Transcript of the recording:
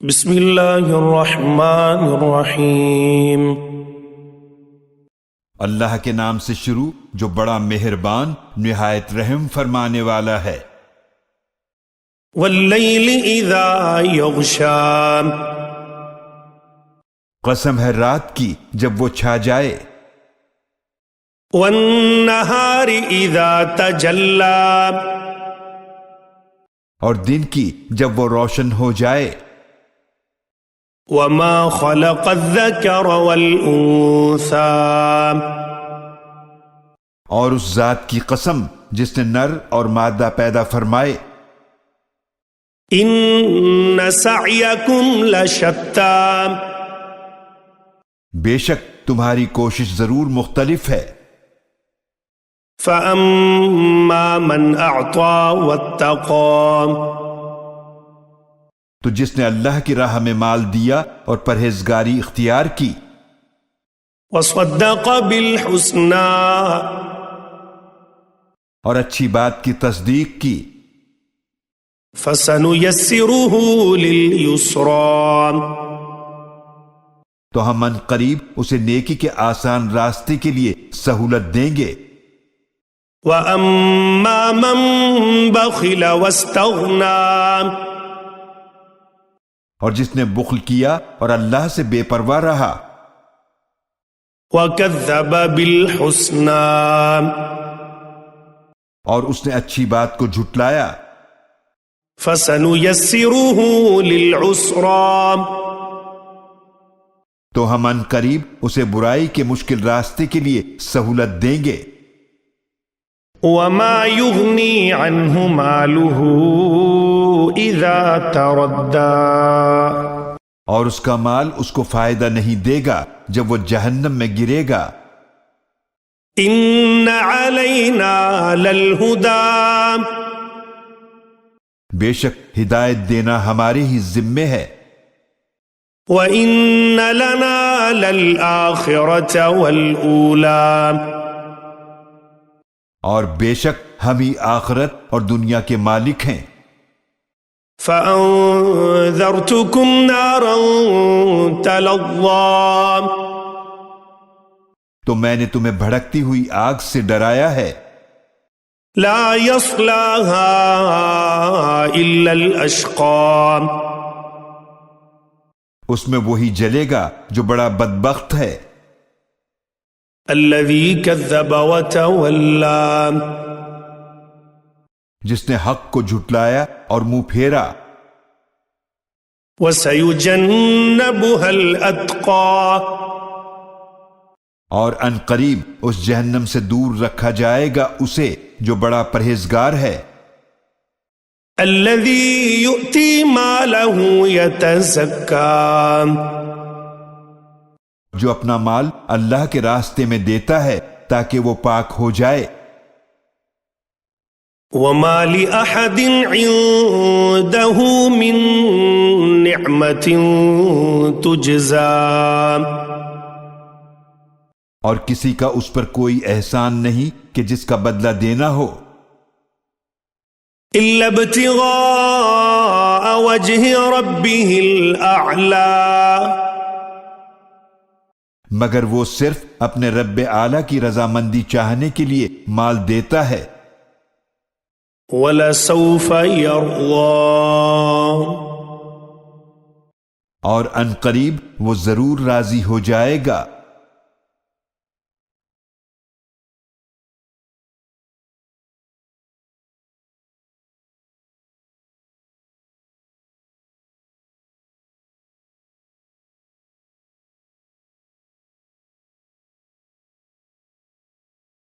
بسم اللہ الرحمن الرحیم۔ اللہ کے نام سے شروع جو بڑا مہربان نہایت رحم فرمانے والا ہے۔ واللیل اذا یغشا، قسم ہے رات کی جب وہ چھا جائے، والنہار اذا تجلی، اور دن کی جب وہ روشن ہو جائے، وما خلق الذکر والانثی، اور اس ذات کی قسم جس نے نر اور مادہ پیدا فرمائے، ان سعیکم لشتی، بے شک تمہاری کوشش ضرور مختلف ہے۔ فاما من اعطی واتقی، تو جس نے اللہ کی راہ میں مال دیا اور پرہیزگاری اختیار کی، وصدق بالحسنی، اور اچھی بات کی تصدیق کی، فسنیسرہ للیسری، تو ہم ان قریب اسے نیکی کے آسان راستے کے لیے سہولت دیں گے۔ وَأَمَّا مَن بَخِلَ وَاسْتَغْنَىٰ، اور جس نے بخل کیا اور اللہ سے بے پرواہ رہا، وَكَذَّبَ بِالْحُسْنَىٰ، اور اس نے اچھی بات کو جھٹلایا، فَسَنُيَسِّرُهُ لِلْعُسْرَىٰ، تو ہم ان قریب اسے برائی کے مشکل راستے کے لیے سہولت دیں گے۔ وَمَا يُغْنِي عَنْهُ مَالُهُ إِذَا تَرَدَّىٰ، اور اس کا مال اس کو فائدہ نہیں دے گا جب وہ جہنم میں گرے گا۔ إِنَّ عَلَيْنَا لَلْهُدَىٰ، بے شک ہدایت دینا ہمارے ہی ذمے ہے۔ وَإِنَّ لَنَا لَلْآخِرَةَ وَالْأُولَىٰ، اور بے شک ہم ہی آخرت اور دنیا کے مالک ہیں۔ فَأَنذَرْتُكُمْ نَارًا تَلَظَّىٰ، تو میں نے تمہیں بھڑکتی ہوئی آگ سے ڈرایا ہے، لَا يَصْلَاهَا إِلَّا الْأَشْقَىٰ، اس میں وہی جلے گا جو بڑا بدبخت ہے۔ الَّذِي كَذَّبَ وَتَوَلَّىٰ، جس نے حق کو جھٹلایا اور منہ پھیرا۔ وَسَيُجَنَّبُهَا الْأَتْقَىٰ، اور ان قریب اس جہنم سے دور رکھا جائے گا اسے جو بڑا پرہیزگار ہے۔ الَّذِي يُؤْتِي مَالَهُ يَتَزَكَّىٰ، جو اپنا مال اللہ کے راستے میں دیتا ہے تاکہ وہ پاک ہو جائے۔ وَمَا لِأَحَدٍ عِندَهُ مِن نِّعْمَةٍ تُجْزَىٰ، اور کسی کا اس پر کوئی احسان نہیں کہ جس کا بدلہ دینا ہو، إِلَّا ابْتِغَاءَ وَجْهِ رَبِّهِ الْأَعْلَىٰ، مگر وہ صرف اپنے رب اعلیٰ کی رضامندی چاہنے کے لیے مال دیتا ہے۔ وَلَسَوْفَ يَرْضَىٰ، اور ان قریب وہ ضرور راضی ہو جائے گا۔